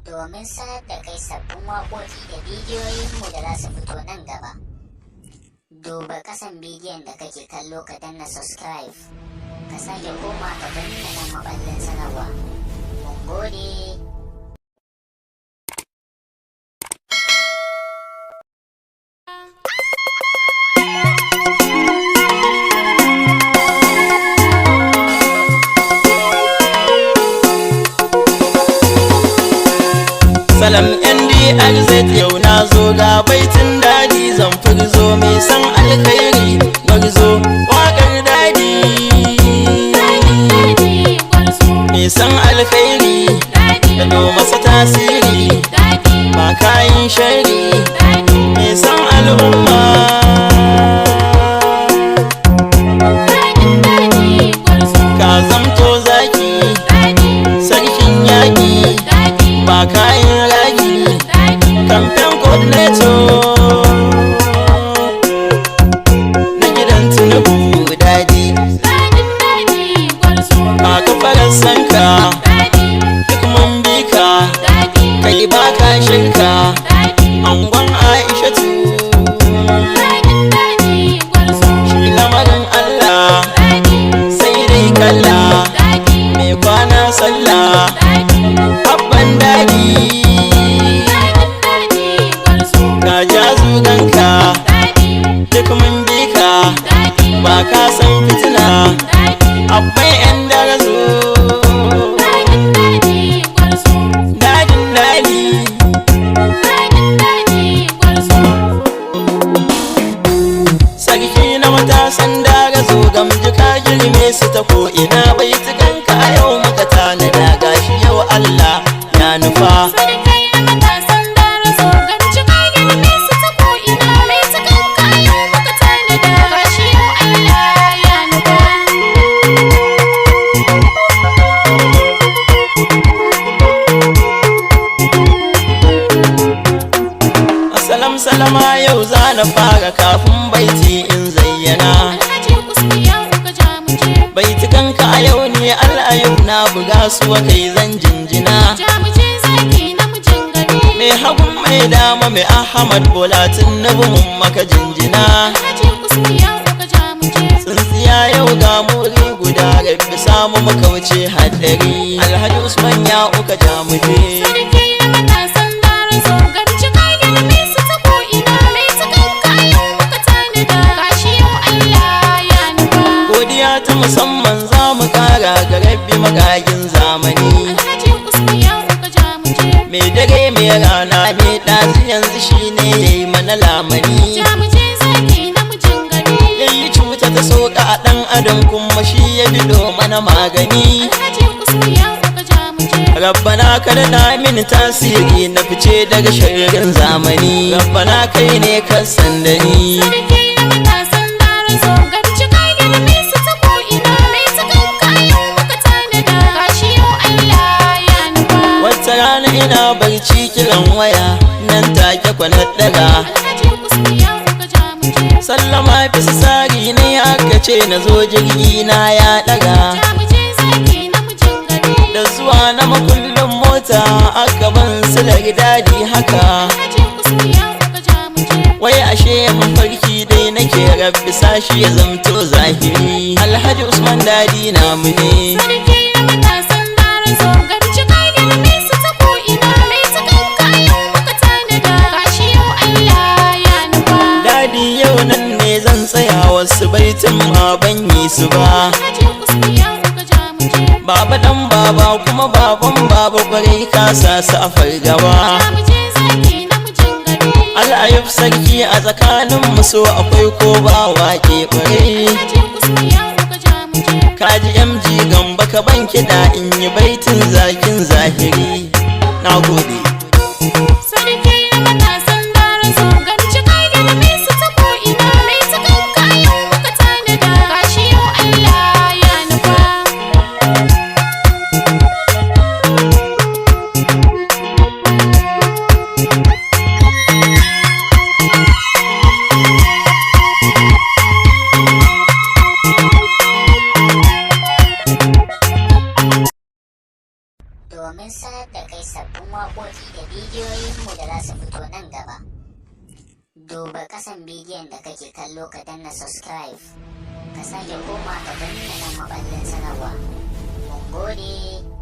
domin sanar da kai sabbin waƙoƙi da bidiyoyinmu da za su fito nan gaba. Duba ƙasan bidiyon da kake kallo ka danna subscribe, ka sake koma ka danna ɗan maɓallin sanarwa. Mun gode. Salam NDRZ yau na zo ga baitin dadi zan furzo mai san alkhairi gwarzo waƙar dadi mai san alkhairi da masa tasiri ba kayan shari mai san al'umma ka zamto zaki sarkin yaƙi ba kayan ragi kamfen coordinator na gidan Tinubu dadi a kafarar sanka duk mun bi ka kai ba ka shirka angon Aishatu shi lamarin Allah sai dai kalla mai kwana sallah abban dadi ka ja zuganka duk mun bi ka ba ka san fitina abban yan darazo dadin dadi sarki na matasan darazo gamji ka girme su ta ko ina bai tukanka a yau muka tanada gashi yau Allah ya nufa salama yau za na fara kafin baiti in zayyana baitukanka a yau ne al'ayau na buga su kai zan jinjina mai hagun mai dama mai Ahmad Bola Tinubu mun maka jinjina tsintsiya yau ga muri guda rabbi samu muka wuce haddari Alhaji Usman ya uka jamuje ta musamman za mu kara ga rabbi magagin zamani mai dare mai rana mai ɗazi yanzu shine yayi mana lamani yayi cuta ta soka a ɗan adam kuma shi ya bido mana magani rabbana kada mini tasiri na fice daga sharrin zamani rabbana kai ne ka sandani rana ina barci kiran waya nan take kwanar daga sallama bisa tsari ne aka ce na zo jirgi na ya daga da zuwa na makullin mota aka ban silar dadi haka wai ashe mafarki dai nake rabbi sashi ya zamto zahiri Alhaji Usman dadi na mu ne yau nan ne zan tsaya wasu baitin ma ban yi su ba baba dan baba kuma baban baba kwarai ka sa su a fargaba al'ayub sarki a tsakanin muso akwai ko ba wake kwarai kaji MG gamba ka ban kiɗa in yi baitin zakin zahiri na gode domin sanar da kai sabbin waƙoƙi da bidiyoyinmu da za su fito nan gaba. Duba ƙasan bidiyon da kake kallo ka danna subscribe, ka sake koma ka danna nan maɓallin sanarwa. Mun gode.